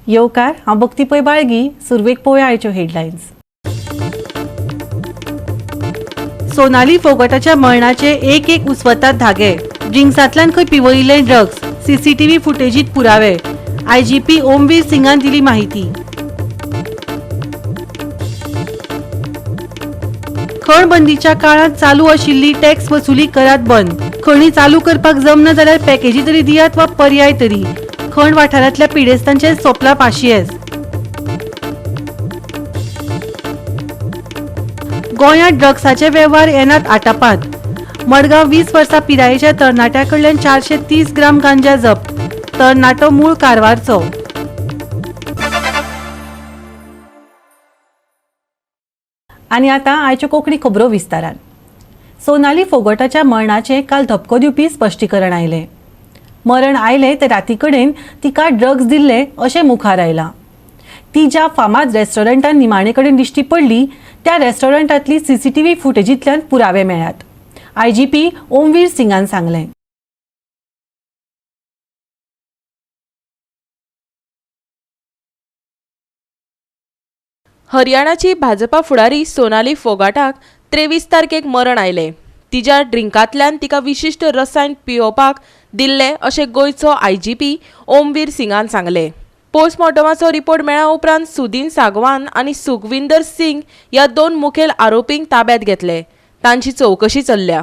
येवकार हांव भक्ती पै बाळगी. सुरवेक पळोवया आयच्यो हेडलायन्स. सोनाली फोगाटाच्या मरणाचे एक उसवतात धागे. ड्रिंक्सांतल्यान खंय पिवयिल्ले ड्रग्स. सीसीटीव्ही फुटेजीत पुरावे. आयजीपी ओमवीर सिंगान दिली माहिती. खण बंदीच्या काळात चालू आशिल्ली टॅक्स वसुली करात बंद. खणी चालू करपाक जमना जाल्यार पॅकेजी तरी दियात वा पर्याय तरी. खण वाठारांतल्या पिडेस्तांचे सोपला पाशियेस. गोंयांत ड्रग्साचे वेव्हार येनात आटापांत. मडगांव 20 वर्सां पिरायेच्या तरणाट्या कडल्यान 430 ग्राम गांजा जप्त. तरणाटो मूळ कारवारचो. आनी आतां आयच्यो कोंकणी खबरो विस्तारान. सोनाली फोगाटाच्या मरणाचें काल धपको दिवपी स्पश्टीकरण आयलें. मरण आयलें ते राती कडेन तिका ड्रग्स दिल्ले अशें मुखार आयलां. ती ज्या फामाद रेस्टॉरंटान निमाणे कडेन दिश्टी पडली त्या रेस्टॉरंटांतली सीसीटीव्ही फुटेजींतल्यान पुरावे मेळ्ळ्यात. आयजीपी ओमवीर सिंगान सांगलें. हरियाणाची भाजपा फुडारी सोनाली फोगाटाक 23 तारखेक मरण आयलें. तिच्या ड्रिंकांतल्यान तिका विशिश्ट रसायन पियोवपाक दिल्ले अशें गोंयचो आयजीपी ओमवीर सिंगान सांगलें. पोस्टमॉर्टमाचो रिपोर्ट मेळ्ळ्या उपरांत सुदीन सागवान आनी सुखविंदर सिंग ह्या 2 मुखेल आरोपींक ताब्यांत घेतले. तांची चवकशी चल्ल्या.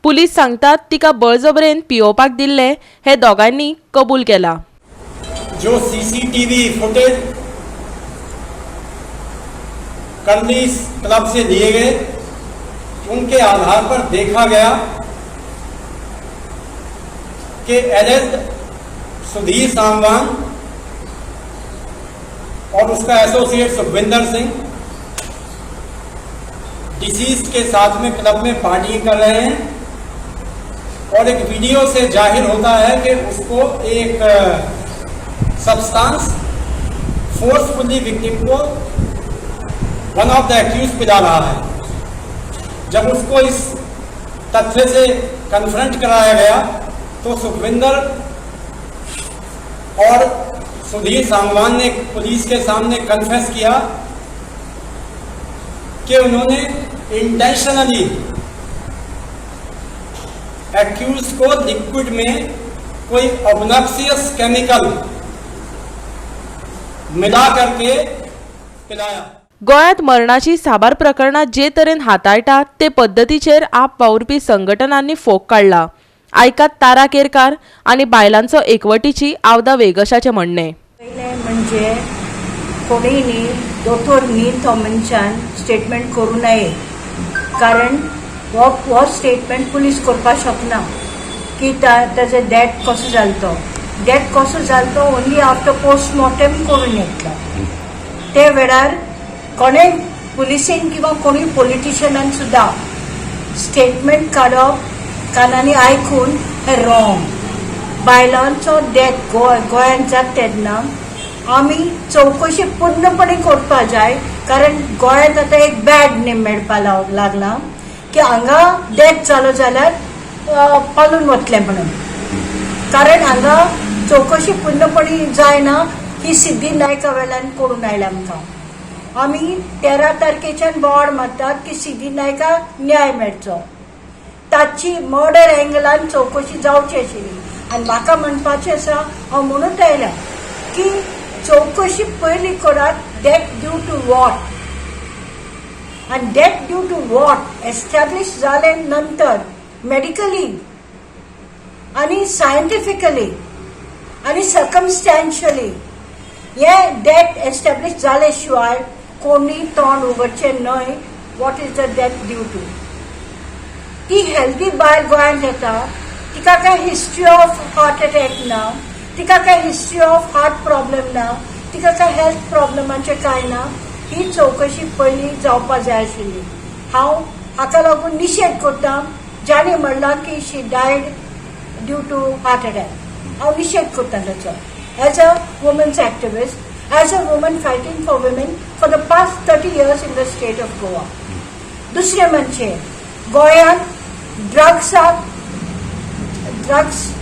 पुलीस सांगतात तिका बळजबरेन पियोवपाक दिल्ले हे दोगांनी कबूल केला. जो सीसीटीवी फुटेज कंडीज क्लब से लिए गए उनके आधार पर देखा गया कि एलेज्ड सुधीर सांगवान और उसका एसोसिएट सुखविंदर सिंह डिसीज के साथ में क्लब में पार्टी कर रहे हैं और एक वीडियो से जाहिर होता है कि उसको एक सब्सटेंस फोर्सफुली विक्टिम को वन ऑफ द एक्यूज पिला रहा है. जब उसको इस तथ्य से कन्फ्रंट कराया गया तो सुखविंदर और सुधीर सांगवान ने पुलिस के सामने कन्फेस किया कि उन्होंने इंटेंशनली एक्यूज को लिक्विड में कोई ऑब्नॉक्सियस केमिकल मिला करके पिलाया. गोंयांत मरणाची साबार प्रकरणां जे तरेन हाताळटात ते पद्दतीचेर आप वावुरपी संघटनांनी फोग काडला. आयकात तारा केरकार आनी बायलांचो एकवटीची आवदा वेगशाचें म्हणणें. पयलें म्हणजे कोणीय न्ही दोतोर न्ही तो मनशान स्टेटमेंट करूं नये. कारण हो स्टेटमेंट पुलीस करपाक शकना की ताजो डेथ कसो जालो तो. डेथ कसो जालो तो ओन्ली आफ्टर पोस्टमॉर्टम करून येतलो. ते वेळार कोणें पुलिसेन किंवा कोणी पॉलिटिशियनान सुद्धा स्टेटमेंट काडप कानांनी आयकून हें रॉंग. बायलांचो डेथ गोंयांत जाता तेन्ना आमी चवकशी पूर्णपणे करपाक जाय. कारण गोंयांत आतां एक बॅड नेम मेळपाक लागला की हांगा डेथ जालो जाल्यार पालून वतले म्हणून. कारण हांगा चवकशी पूर्णपणे जायना ही सिद्धी नायका वेल्यान करून आयल्या आमकां. आमी 13 तारखेच्यान बोवाळ मारतात की सिद्धी नायकाक न्याय मेळचो. ताची मर्डर एंगलान चवकशी जावची आशिल्ली. आनी म्हाका म्हणपाचें आसा हांव म्हणून आयल्या की चवकशी पयलीं करात. डेथ ड्यू टू वॉट आनी death due to what establish जाले नंतर मेडिकली आनी सायंटिफिकली आनी सर्कमस्टॅन्शियली हे डेथ एस्टॅब्लिश जाले शिवाय कोणी तोंड उगडचें न्हय. What is the death due to. ती हेल्दी बायल गोंयांत येता तिका काय हिस्ट्री ऑफ हार्ट अटॅक ना. तिका काय हिस्ट्री ऑफ हार्ट प्रॉब्लेम ना. तिका काय हेल्थ प्रॉब्लेमांचे काय ना. ही चवकशी पयलीं जावपाक जाय आशिल्ली. हांव हाका लागून निशेध करतां जाणी म्हणलां की she died due to heart attack. हांव निशेध करतां ताचो. As a women's activist, as a woman fighting for women for the past 30 years in the state of Goa. दुसरे म्हणजे गोंयांत ड्रग्स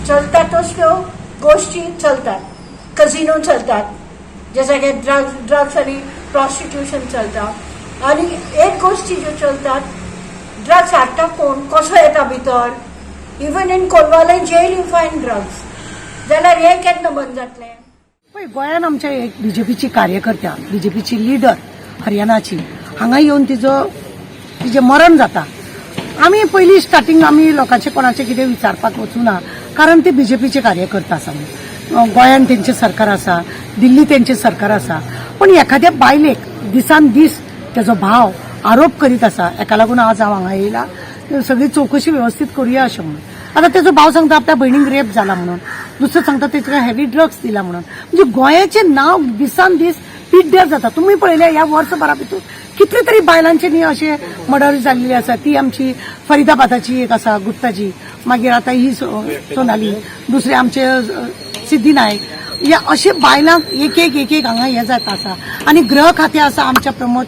चलतात तसल्यो गोष्टी चलतात. कझिनो चलतात. जसं की ड्रग्स आणि प्रॉस्टिट्यूशन चलता आणि एक गोष्टी ज्यो चलतात ड्रग्स हाडटा कोण कसो येता भितर even in Colvale jail you find drugs जाल्यार हें केन्ना बंद जातलें. पळय गोंयान आमच्या एक बीजेपीची कार्यकर्त्या बीजेपीची लिडर हरियाणाची हांगा येवन तिजें मरण जाता. आमी पयलीं स्टार्टींग आमी लोकांचे कोणाचे कितें विचारपाक वचूना कारण ते बीजेपीचे कार्यकर्ता आसा. गोंयान तेंचें सरकार आसा, दिल्ली तेंचें सरकार आसा, पण एखाद्या बायलेक दिसान दीस तेजो भाव आरोप करीत आसा. हेका लागून आज हांव हांगा येयला सगळी चौकशी व्यवस्थित करूया अशें म्हणून. आता तेजो भाव सांगता आपल्या भयणीक रेप जाला म्हणून, दुसरो सांगता तेका हेवी ड्रग्स दिला म्हणून. म्हणजे गोंयाचें नांव दिसान दीस पिड्ड्यार जाता. तुमी पळयलें ह्या वर्सभरा भितर कितले तरी बायलांचे न्ही अशे मर्डर जाल्ले आसा. ती आमची फरिदाबादाची एक आसा गुप्ताजी, मागीर आतां ही सोनाली, दुसरे आमचे सिद्धी नायक, या अशे बायलांक एक एक हांगा हे जाता आसा. आनी गृह खातें आसा आमच्या प्रमोद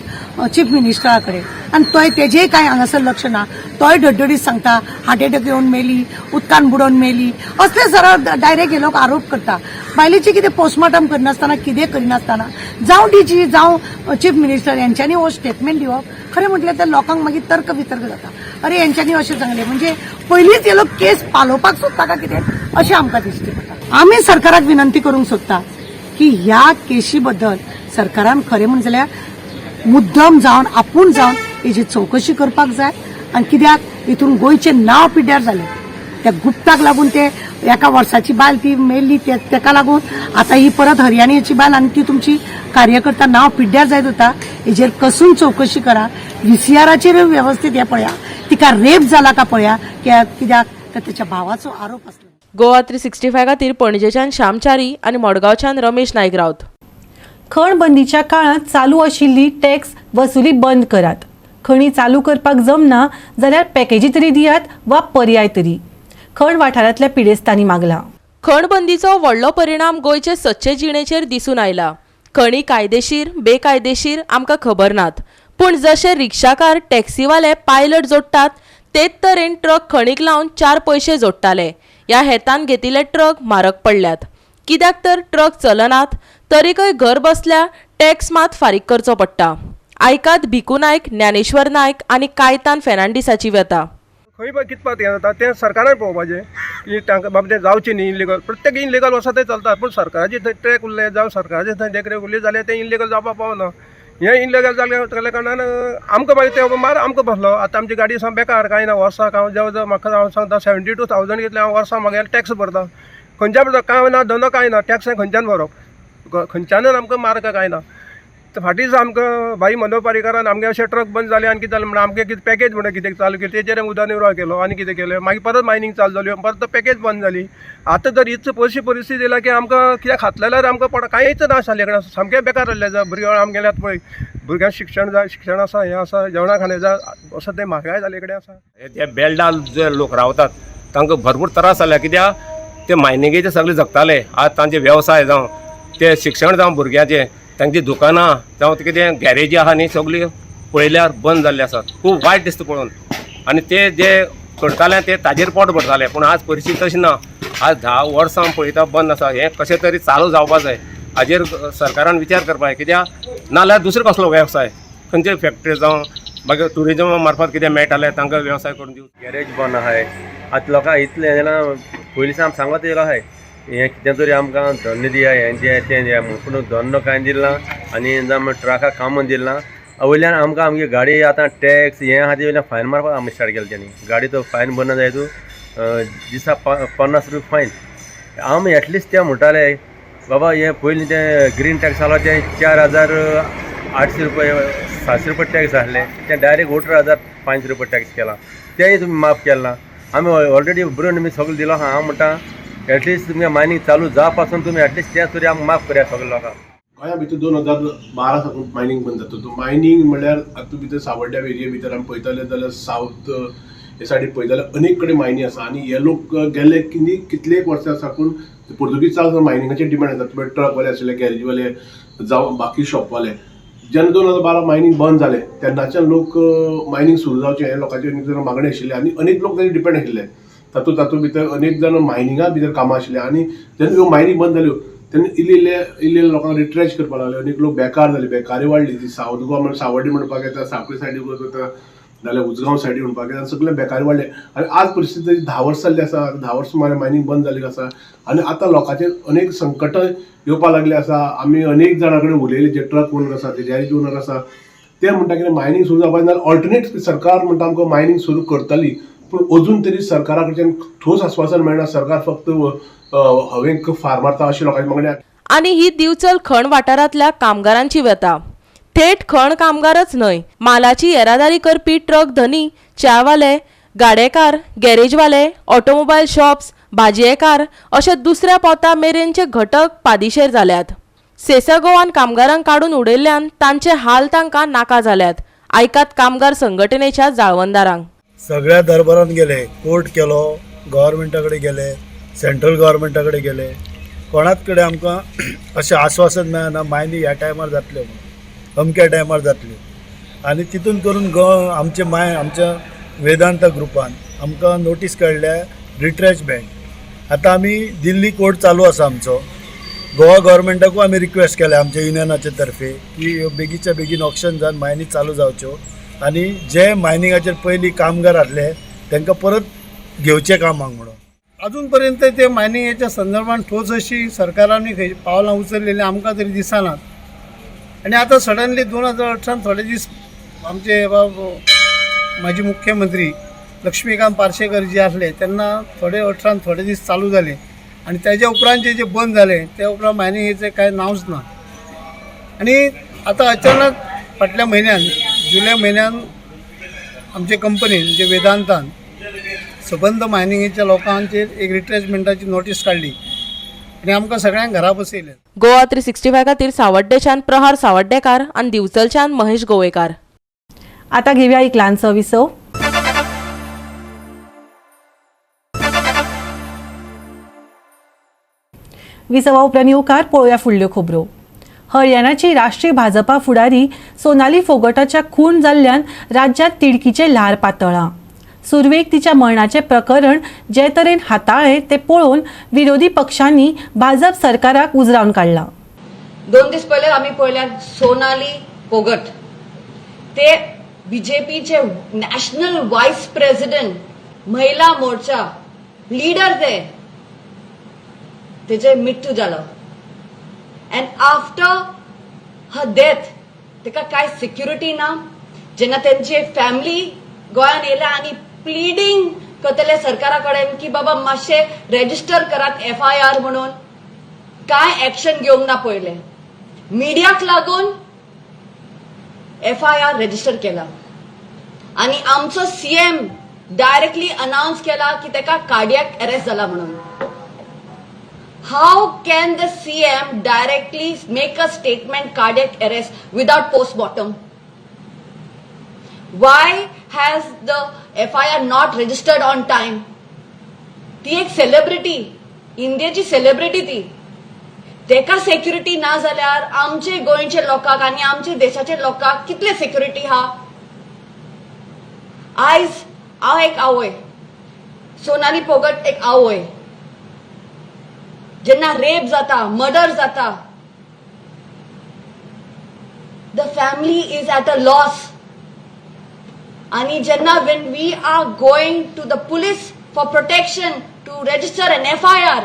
चीफ मिनिस्टरा कडेन आनी तोय तेजेय कांय हांगासर लक्ष ना. तोय डडडीत सांगता हार्ट अटॅक येवन मेली, उदकान बुडोवन मेली, असले सरळ डायरेक्ट हे लोक आरोप करता. बायलेची कितें पोस्टमॉर्टम करनासतना कितें करिनासतना जावं डीजी जावं चीफ मिनिस्टर यांच्यांनी हो स्टेटमेंट दिवप खरें म्हटल्यार त्या लोकांक मागीर तर्क वितर्क जाता. अरे यांच्यांनी अशें सांगलें म्हणजे पयलींच हे लोक केस पालोवपाक सोदता काय कितें अशें आमकां दिसता पडटा. आमी सरकाराक विनंती करूंक सोदता की ह्या केशी बद्दल सरकारान खरें म्हणलें जाल्यार मुद्दम जावन आपूण जावन हेची चौकशी करपाक जाय. आनी कित्याक हितून गोंयचें नांव पिड्ड्यार जालें त्या गुप्ताक लागून ते एका वर्साची बायल ती मेल्ली तेका लागून आतां ही परत हरियाणाची बायल आनी ती तुमची कार्यकर्ता नांव पिड्ड्यार जायत वता. हेजेर कसून चौकशी करा. VCRाचेर व्यवस्थीत हे पळया तिका रेप जाला का पळया कित्याक त्याच्या भावाचो आरोप आसलो. गोवा 365 खातीर पणजेच्यान श्यामचारी आनी मडगांवच्यान रमेश नायक रावत. खण बंदीच्या काळात चालू आशिल्ली टॅक्स वसुली बंद करात. खणी चालू करपाक जमना जाल्यार पॅकेजी तरी दियात वा पर्याय तरी. खण वाठारांतल्या पिडेस्तांनी मागला. खण बंदीचो व्हडलो परिणाम गोंयचे सच्चे जिणेचेर दिसून आयला. खणी कायदेशीर बेकायदेशीर आमकां खबर नात, पूण जशे रिक्षाकार टॅक्सीवाले पायलट जोडटात तेच तरेन ट्रक खणीक लावन 4 पयशे जोडटाले. ह्या हेतान घेतिल्ले ट्रक म्हारग पडल्यात. कित्याक तर ट्रक चलनात तरीकय घर बसल्या टॅक्स मात फारीक करचो पडटा. आयकात भिकू नायक, ज्ञानेश्वर नायक आनी कायतान फेर्नांडीसाची व्यथा. खंय पळय कितपाक हें जाता तें सरकारान पळोवपाचें की तांकां बाबा तें जावचें न्ही इनलिगल. प्रत्येक इनलिगल वसा तें चलता, पूण सरकाराचे थंय ट्रॅक उरले जावं सरकाराचे थंय देखरेख उरली जाल्यार तें इनलिगल जावपाक पावना. हें इनलिगल जाल्या कारणान आमकां मागीर ते मार आमकां बसलो. आतां आमची गाडी साम बेकार कांय ना. वर्साक हांव जवळ जवळ म्हाका हांव सांगता 72,000 घेतले हांव वर्साक म्हागेलो टॅक्स भरता. खंयच्या भरता कांय ना, धंदो कांय ना, टॅक्स खंयच्यान भरप, खंयच्यानूच आमकां मार्क कांय ना. फाटींच आमकां भाई मनोहर पर्रीकारान आमगे अशे ट्रक बंद जाले आनी कितें जालें म्हणून आमगे कितें पॅकेज म्हणून कितें चालू केलें तेजेर उदरनिर्वाह केलो आनी कितें केलें. मागीर परत मायनींग चालू जाली, परत पॅकेज बंद जाली. आतां तर इतली अशी परिस्थिती येयला की आमकां कितें खातलें जाल्यार आमकां पडटा कांयच ना आसलें कडेन. सामकें बेकार जाल्लें जाय. भुरग्यां आमगेले आतां पळय भुरग्यांक शिक्षण जाय, शिक्षण आसा, हें आसा, जेवणा खाणें जाय, असो तें म्हारगाय जाले कडेन आसा. ते बेल्डाल जे लोक रावतात तांकां भरपूर त्रास जाल्या. कित्याक ते मायनिंगेचे सगळे जगताले. आज तांचे वेवसाय जावं ते शिक्षण जावं भुरग्याचें, तांची दुकानां जावं कितें गॅरेजी आहा न्ही सगळी पळयल्यार बंद जाल्ली आसात. खूब वायट दिसता पळोवन. आनी ते जे करताले ते ताजेर पोट भरताले, पूण आज परिस्थिती तशी ना. आज 10 वर्सां पळयता बंद आसा. हें कशें तरी चालू जावपा जाय. हाजेर सरकारान विचार करपाक जाय. कित्याक नाल्यार दुसरो कसलो वेवसाय खंयचे फॅक्टरी जावं मागीर टुरिजमा मार्फत कितें मेळटालें तांकां वेवसाय करून दिवं. गॅरेज बंद आहाय. आतां लोकांक इतलें जाल्यार पयलीं आमी सांगत येयलो आहाय हें कितें तरी आमकां धंदो दिया, हें दिया तें दिया म्हणून, पूण धंदो कांय दिलना आनी जावं ट्रकाक कामून दिलना. वयल्यान आमकां आमगे गाडी आतां टॅक्स हें आहा ते वयल्यान फायन मारपाक आमी स्टार्ट केलें तेणी. गाडी तो फायन भरना जाय तूं दिसा 50 रुपया फायन. आमी एटलिस्ट ते म्हणटाले बाबा हें पयलीं तें ग्रीन टॅक्स आसलो तें 4,800 रुपया 700 रुपया टॅक्स आसलें तें डायरेक्ट 18,500 रुपया टॅक्स केला. तेंय तुमी माफ केला. आमी ऑलरेडी बरोवन आमी सगळें दिलो आहा. हांव म्हणटा एटलिस्ट तुमगे मायनींग चालू जा पासून तुमी एटलिस्ट तें तरी आमकां माफ करया सगळ्या लोकांक. गोंया भितर 2012 साकून मायनींग बंद जाता. तो मायनींग म्हणल्यार आतां भितर सावड्ड्या एरिये भितर आमी पळयतले जाल्यार सावथ हे सायडीक पळयतल्यार अनेक कडेन मायनींग आसा. आनी हे लोक गेले कितलेक वर्सां साकून पोर्तुगीजांक मायनिंगाचेर डिमांड येता. ट्रकवाले आशिल्ले, गॅरेजवाले जावं बाकी शॉपवाले. जेन्ना 2012 मायनींग बंद जालें तेन्नाच्यान लोक मायनींग सुरू जावचें हे लोकांचे अनेक जाण मागणी आशिल्ले आनी अनेक लोक ताचेर डिपेंड आशिल्ले. तातूंत भितर अनेक जाण मायनिंगा भितर कामां आशिल्ले. आनी जेन्ना ह्यो मायनींग बंद जाल्यो तेन्ना इल्ले लोकांक रिट्रेच करपाक लागले. अनेक लोक बेकार जाले, बेकारी वाडली. ती सावथ गोवा म्हणून सावड्डी म्हणपाक येता, सांखळी सायडीक वता नाल्यार उजगांव सायडीक म्हणपाक येता, सगळे बेकारी वाडले. आनी आज परिस्थिती 10 वर्सां जाल्ली आसा. 10 वर्सां सुमार मायनींग बंद जाल्ली आसा आनी आतां लोकांचेर अनेक संकटां येवपाक लागली आसा. आमी अनेक जाणां कडेन उलयले, जे ट्रक ओनर आसा, ते गॅरेज ओनर आसा, ते म्हणटा की मायनींग सुरू जावपाक जाय. ऑल्टरनेट सरकार म्हणटा आमकां मायनींग सुरू करतली, पूण अजून तरी सरकारा कडच्यान ठोस आश्वासन मेळना. सरकार फक्त हवेक फार मारता अशी लोकांची मागणी. आनी ही दिवचल खण वाठारांतल्या कामगारांची व्यथा. थेट खण कामगारच न्हय, मालाची येरादारी करपी ट्रक धनी, च्यावाले, गाडेकार, गॅरेजवाले, ऑटोमोबायल शॉप्स, भाजयेकार अशे दुसऱ्या पोता मेरेनचे घटक पादिशेर जाल्यात. सेसा गोवान कामगारांक काडून उडयल्ल्यान तांचे हाल तांकां नाका जाल्यात. आयकात कामगार संघटनेच्या जाळवंदारांक. सगळ्या दरबारान गेले, कोर्ट केलो, गव्हर्मेंटा कडेन गेले, सेंट्रल गव्हर्मेंटा कडेन गेले, कोणाच कडेन आमकां अशें आश्वासन मेळना मायनींग ह्या टायमार जातल्यो, अमक्या टायमार जातल्यो. आनी तितून करून आमच्या वेदांता ग्रुपान आमकां नोटीस काडल्या रिट्रेचमेंट. आतां आमी दिल्ली कोर्ट चालू आसा आमचो. गोवा गव्हर्मेंटाकूय आमी रिक्वेस्ट केल्या आमच्या युनियनाचे तर्फे की बेगीच्या बेगीन ऑक्शन जावन मायनी चालू जावच्यो आनी जे मायनिंगाचेर पयलीं कामगार आसले तांकां परत घेवचे कामाक म्हणून. अजून पर्यंत ते मायनिंगाच्या संदर्भात ठोस अशी सरकारांनी पावलां उचललेली आमकां तरी दिसनात. आनी आतां सडनली 2018 थोडे दीस आमचे माजी मुख्यमंत्री लक्ष्मीकांत पार्सेकर जे आसले तेन्ना थोडे दीस चालू जाले आनी तेज्या उपरांत जे बंद जाले ते उपरांत मायनिंगेचें कांय नांवच ना. आनी आतां अचानक फाटल्या म्हयन्यान जुलय म्हयन्यान आमचे कंपनीन जे वेदांतान सबंद मायनिंगेच्या लोकांचेर एक रिट्रेचमेंटाची नोटीस काडली आनी आमकां सगळ्यांक घरा बसयले. गोवा 365 खातीर सावड्डेच्यान प्रहार सावड्डेकार आनी दिवचलच्यान महेश गोवेकार. आता घेऊया एक ल्हानसो विसव. विसवा उपरांत येवकार पळोवया फुडल्यो खबरो. हरियाणाची राष्ट्रीय भाजपा फुडारी सोनाली फोगटाच्या खून जाल्ल्यान राज्यांत तिडकीचे ल्हार पातळ्ळां. सुरवेक तिच्या मरणाचे प्रकरण जे तरेन हाताळ्ळें ते पळोवन विरोधी पक्षांनी भाजप सरकाराक उजरावन काडला. 2 दीस पयले आमी पळयल्यार सोनाली फोगट ते बीजेपीचे नॅशनल व्हायस प्रेसिडेंट महिला मोर्चा लीडर तेजे मृत्यू जालो. अँड आफ्टर हर डेथ तेका काय सिक्युरिटी ना. जेन्ना त्यांची फॅमिली गोंयान येयल्या आनी प्लिडींग करतले सरकारा कडेन की बाबा मातशे रेजिस्टर करात FIR म्हणून, काय एक्शन घेवंक ना पयले. मिडियाक लागून FIR रेजिस्टर केला आणि आमचो CM डायरेक्टली अनाउन्स केला की तेका कार्डियक अरेस्ट जाला म्हणून. How can the CM directly make a statement cardiac arrest without postmortem? Why has the FIR not registered on time? ती एक सेलिब्रिटी, इंडियाची सेलिब्रिटी ती. तेका सेक्युरिटी ना जाल्यार आमचे गोंयचे लोकांक आनी आमचे देशाचे लोकांक कितले सेक्युरिटी हा? आयज हांव एक आवय, सोनाली फोगट एक आवय. जेन्ना रेप जाता, मर्डर जाता, the family is at a loss. आणि जेन्ना when we are going to the police for protection to register an FIR,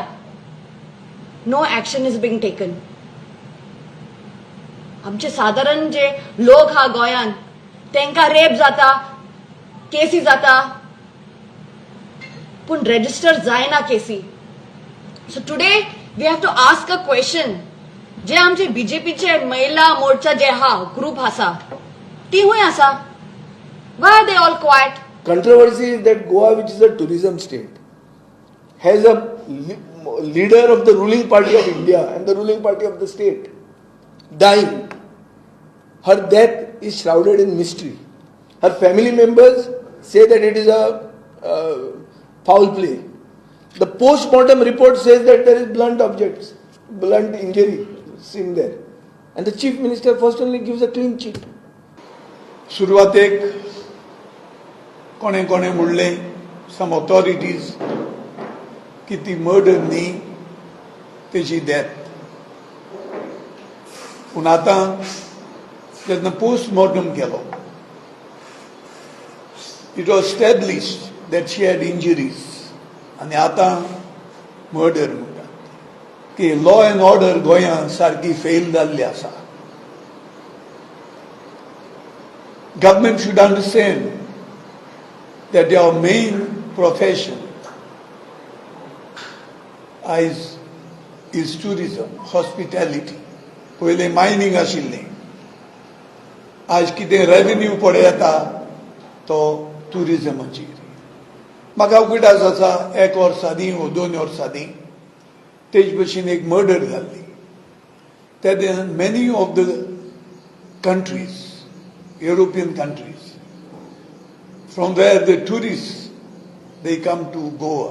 no action is being taken. आमचे साधारण जे लोक हा गोंयान तेंका रेप जाता, केसी जाता, पूण रेजिस्टर जायना केसी. So today we have to ask a question. जे आमचे बीजेपीचे महिला मोर्चा जे हा ग्रुप आसा ती हुंय आसा? Why are they all quiet? Controversy is that Goa, which is a tourism state, has a leader of the ruling party of India and the ruling party of the state dying. Her death is shrouded in mystery. Her family members say that it is a foul play. The post-mortem report says that there is blunt injury seen there. And the chief minister fortunately gives a clean sheet. सुरवातेक कोणे कोणे म्हणलें, सम authorities, की ती murder न्ही, तेची death. पूण आतां जेन्ना पोस्टमॉर्टम केलो, it was established that she had injuries, आनी आतां मर्डर म्हणटात की लॉ अँड ऑर्डर गोंयांत सारकी फेल जाल्ली आसा. Government should understand that our main profession is tourism, hospitality. पहिले मायनिंग आशिल्लें, आज कितें रेवेन्यू पळय येता तो टुरिजमाचेर. म्हाका उगडास आसा 1 वर्सांनी वा 2 वर्सांनी तेज भशेन एक मर्डर जाल्ली. तेन्ना many of the countries, European countries, from where the tourists, they come to Goa.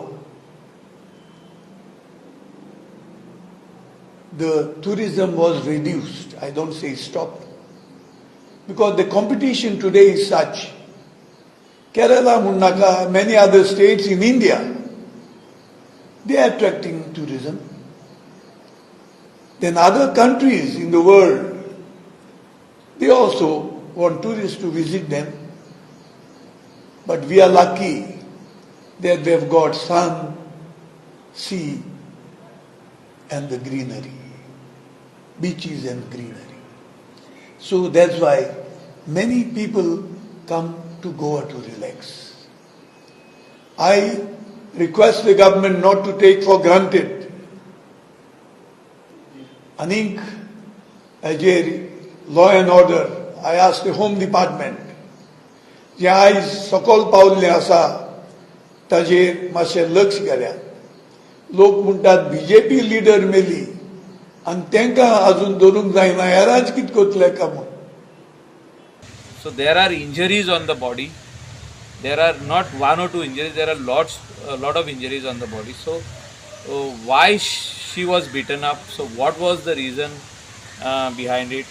The tourism was reduced, I don't say stopped, because the competition today is such. Kerala, Munaka, many other states in India, they are attracting tourism. Then other countries in the world, they also want tourists to visit them. But we are lucky that we have got sun, sea, and the greenery, beaches and greenery. So that's why many people come to Goa to relax. I request the government not to take for granted. Anik, Ajay, law and order, I ask the Home Department, जे आयज सकल पावल्लें आसा ताजेर मातशें लक्ष घाल्यात. लोक म्हणटात BJP leader मेली आनी तांकां आजून धरूंक जायना, हेरांच कितें कोतले काय म्हूण. So there are injuries on the body. There are not 1 or 2 injuries. There are a lot of injuries on the body. So why she was beaten up? So what was the reason behind it?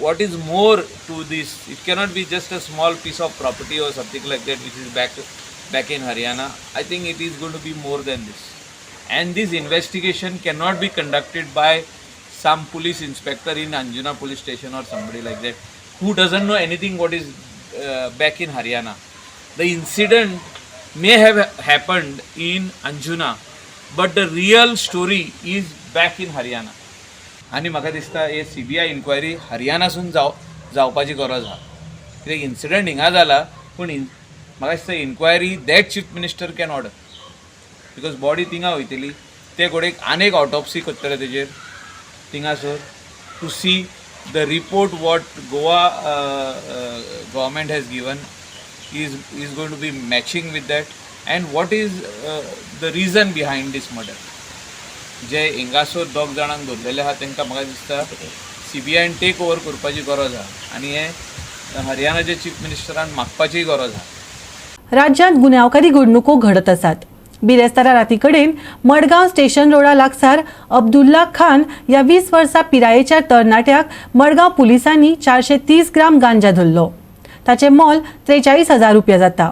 What is more to this? It cannot be just a small piece of property or something like that which is back in Haryana. I think it is going to be more than this. And this investigation cannot be conducted by some police inspector in Anjuna police station or somebody like that who doesn't know anything what is back in Haryana. The incident may have happened in Anjuna, but the real story is back in Haryana. आनी म्हाका दिसता हे CBI inquiry हरियाणासून जावपाची गरज आहा. कित्याक incident हिंगा जाला, पूण म्हाका दिसता inquiry that chief minister can order, because body थिंगा वयतली, ते घोडेक आनीक ऑटोप्सी करतले तेजेर थिंगासर to see the report what Goa government has given is going to be matching with that, and what is the reason behind this murder. जे हिंगासर 2 जाणांक धरलेले आहा तांकां म्हाका दिसता CBIन टेक ओवर करपाची गरज आहा आनी हे हरियाणाचे चीफ मिनिस्टरान मागपाची गरज आहा. राज्यांत गुन्यांवकारी घडणुको घडत आसात. बिरेस्तारा राती कडेन मडगांव स्टेशन रोडा लागसार अब्दुल्ला खान ह्या 20 वर्सां पिरायेच्या तरणाट्याक मडगांव पुलिसांनी 430 ग्राम गांजा धरलो. ताचे मोल 43,000 रुपया जाता.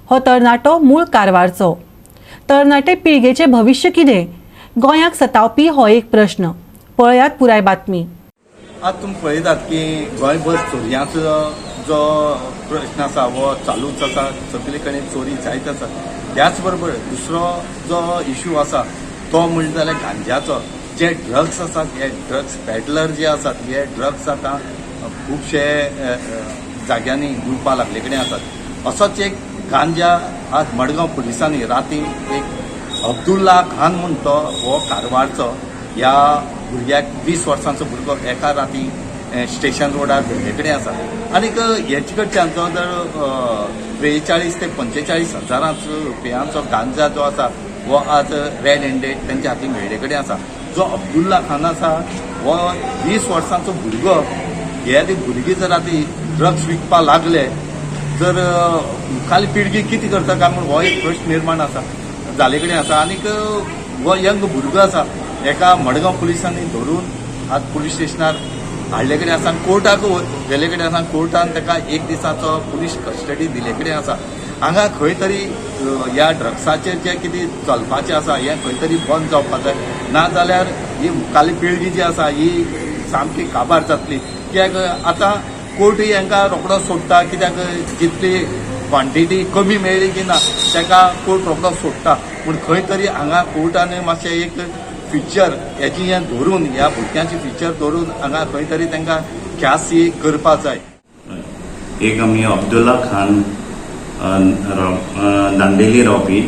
हो तरणाटो मूळ कारवारचो. तरणाटे पिळगेचे भविश्य कितें? गोंयाक सतावपी हो एक प्रश्न. पळयात पुराय बातमी. आज तुमी पळयतात की गोंयभर चोरयांचो जो प्रश्न आसा हो चालूच आसा. सगळे कडेन चोरी जायत आसा. त्याच बरोबर दुसरो जो इश्यू आसा तो म्हणले जाल्यार गांजाचो. जे ड्रग्स आसात, हे ड्रग्स पॅडलर जे आसात, हे ड्रग्स आतां खुबशे जाग्यांनी दिवपा लागले कडेन आसात. असोच एक गांजा आज मडगांव पुलिसांनी राती एक अब्दुल्ला खान म्हणून तो हो कारवारचो ह्या भुरग्याक 20 वर्सांचो भुरगो एका राती स्टेशन रोडार धरले कडेन आसा. आनीक हेचे कडच्यान जो जर 43 ते 45 हजारांचो रुपयांचो गांजा जो आसा हो आज रेड हँडेड तेंच्या हातीन मेळ्ळे कडेन आसा. जो अब्दुल्ला खान आसा हो 20 वर्सांचो भुरगो, हे भुरगे जर आतां ड्रग्स विकपा लागले जर मुखाली पिळगी कितें करता काय म्हूण हो एक प्रश्न निर्माण आसा जाले कडेन आसा. आनीक हो यंग भुरगो आसा एका मडगांव पुलिसांनी धरून आज पुलीस स्टेशनार हाडले कडेन आसा. कोर्टाक गेले कडेन आसा. कोर्टान ताका 1 दिसाचो पुलीस कस्टडी दिले कडेन आसा. हांगा खंय तरी ह्या ड्रग्साचेर जें कितें चलपाचें आसा हें खंय तरी बंद जावपाक जाय. नाजाल्यार ही मुखाली पिळगी जी आसा ही सामकी काबार जातली कित्याक आतां कोर्टूय हांकां रोखडो सोडटा कित्याक जितली क्वांटिटी कमी मेळ्ळी की ना ताका कोर्ट रोखडो सोडटा पूण खंय तरी हांगा कोर्टान मातशें एक फिचर हेची हें धरून ह्या भुरग्यांची फिचर धरून हांगा खंय तरी तांकां ख्यास ही करपा जाय. एक आमी अब्दुल्ला खान दांडेली रावपी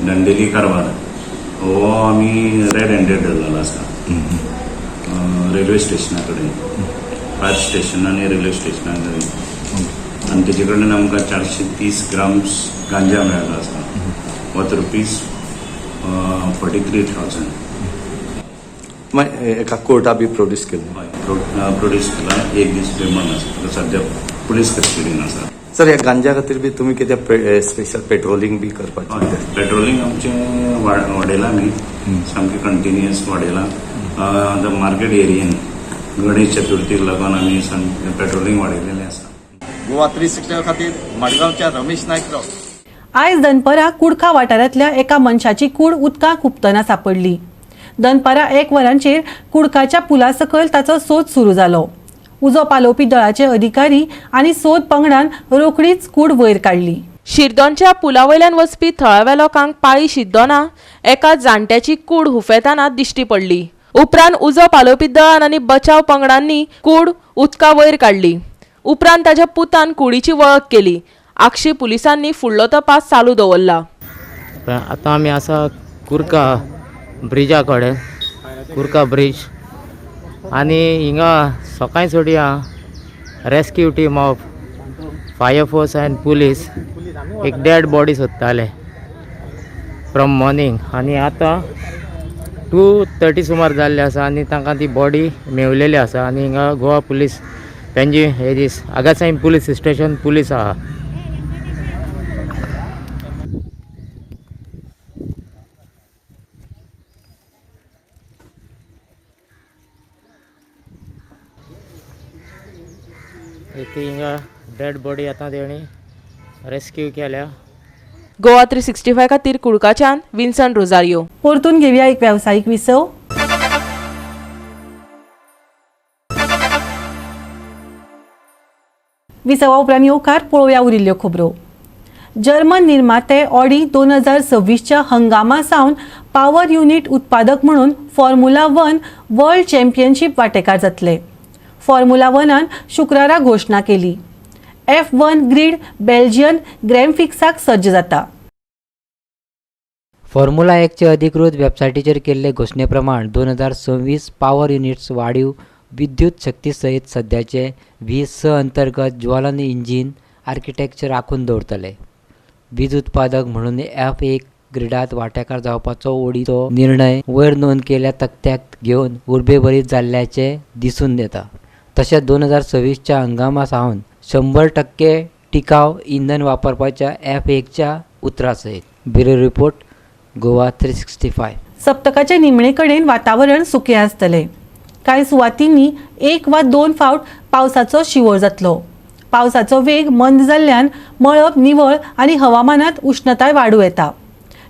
दांडेली कारवार हो आमी रेड हँडेड धरलेलो आसा रेल्वे स्टेशना कडेन फायर स्टेशन आनी रेल्वे स्टेशना कडेन आनी तेजे कडल्यान आमकां 430 ग्राम्स गांजा मेळ्ळो आसा वर्थ ₹43,000. एका कोर्टा बी प्रोड्यूस केलें प्रोड्यूस केला. एक दीस रिमांड आसा सद्या पुलीस कस्टडीन आसा. सर ह्या गांजा खातीर बी तुमी कितें स्पेशल पेट्रोलिंग बी करपाचें? पेट्रोलिंग आमचें वाडयलां आमी सामकें कंटिन्युअस वाडयलां. द मार्केट एरियेन गणेश चतुर्थीक लागून आमी सामकें पेट्रोलिंग वाडयलेलें आसा. गोवा 360 खातीर मडगांवच्या रमेश नायक राव. आयज दनपारा कुडका वाठारांतल्या एका मनशाची कूड उदकांत हुबतना सापडली. दनपारा 1 वरांचेर कुडकाच्या पुला सकयल ताचो सोद सुरू जालो. उजो पालोवपी दळाचे अधिकारी आनी सोद पंगडान रोखडीच कूड वयर काडली. शिरदोनच्या पुलावयल्यान वचपी थळाव्या लोकांक पाळी शिरदोना एका जाणट्याची कूड हुफेताना दिश्टी पडली. उपरांत उजो पालोवपी दळान आनी बचाव पंगडांनी कूड उदका वयर काडली. उपरांत ताच्या पुतान कुडीची वळख केली. आक्षी पुलिसांनी फुडलो तपास चालू दवरला. आतां आमी आसा कुर्का ब्रिजा कडेन कुर्का ब्रिज आनी हिंगा सकाळीं सोडिया rescue team of fire force and police एक डेड बॉडी सोदताले फ्रॉम मॉर्निंग आनी आतां 2:30 सुमार जाल्ले आसा आनी तांकां ती बॉडी मेवलेली आसा आनी हिंगा गोवा पुलीस तेंची हे दीस आगासाईं पुलीस स्टेशन पुलीस आहा. हिंगा डेड बॉडी आतां तेणी रेस्क्यू केल्या. गोवा 365 खातीर कुडकाच्यान विन्सन रोजारियो. परतून घेवया एक व्यावसायिक विसव. विसवा उपरांत येवकार पळोवया उरिल्ल्यो खबरो. जर्मन निर्माते ऑडी 2026च्या हंगामा सावन पॉवर युनिट उत्पादक म्हणून फॉर्म्युला 1 वर्ल्ड चॅम्पियनशीप वांटेकार जातले. फॉर्म्युला 1 शुक्रारा घोषणा केली. F1 ग्रीड बेल्जियन ग्रॅमफिक्साक सज्ज जाता. फॉर्म्युला 1चे अधिकृत वेबसायटीचेर केल्ले घोषणे प्रमाण 2026 पॉवर युनिट्स वाडीव विद्युत शक्ती सयत सद्याचे 20 अंतर्गत ज्वलन इंजिन आर्किटेक्चर राखून दवरतले. वीज उत्पादक म्हणून F1 ग्रिडात वांटेकार जावपाचो ओडीचो निर्णय वयर नोंद केल्या तक्त्याक घेवन उर्बेभरीत जाल्ल्याचे दिसून येता. तशेंच 2026च्या हंगामा सावन 100% टिकाव इंधन वापरपाच्या F1च्या उतरा सयत. Bureau report Goa 365. सप्तकाचे निमणे कडेन वातावरण सुकें आसतलें. कांय सुवातींनी 1 वा 2 फावट पावसाचो शिवोर जातलो. पावसाचो वेग मंद जाल्ल्यान मळब निवळ आनी हवामानात उश्णताय वाडूं येता.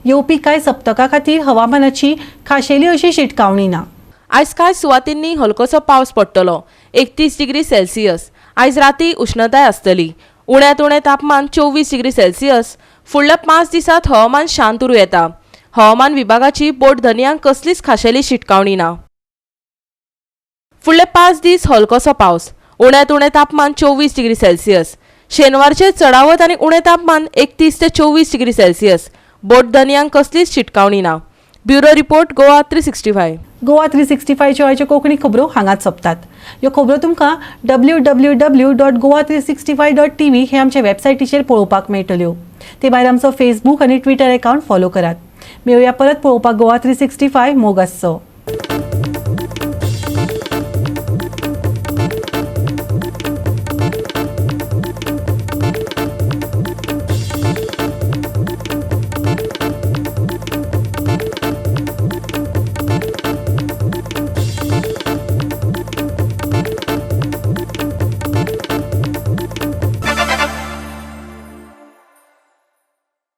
येवपी कांय सप्तका खातीर हवामानाची खाशेली अशी शिटकावणी ना. आयज कांय सुवातींनी हलकोसो पावस पडटलो. 31 डिग्री सेल्सियस. आयज राती उष्णताय आसतली. उण्यांत उणें तापमान 24 डिग्री सेल्सियस. फुडल्या 5 दिसांत हवामान शांत उरूं येता. हवामान विभागाची बोट धन्यांक कसलीच खाशेली शिटकावणी ना. फुडले 5 दीस हलकोसो पावस. उण्यांत उणें तापमान 24 डिग्री सेल्सियस. शेनवारचे चडावत आनी उणें तापमान 31 ते 24 डिग्री सेल्सियस. बोट धन्यांक कसलीच शिटकावणी ना. Bureau report Goa 365. गोवा 365च्यो आयच्यो कोंकणी खबरो हांगाच सोंपतात. ह्यो खबरो तुमकां www.goa365.tv हे आमचे वेबसायटीचेर पळोवपाक मेळटल्यो. ते भायर आमचो फेसबूक आनी ट्विटर अकावंट फॉलो करात. मेळुया परत पळोवपाक गोवा 365 मोग आसचो.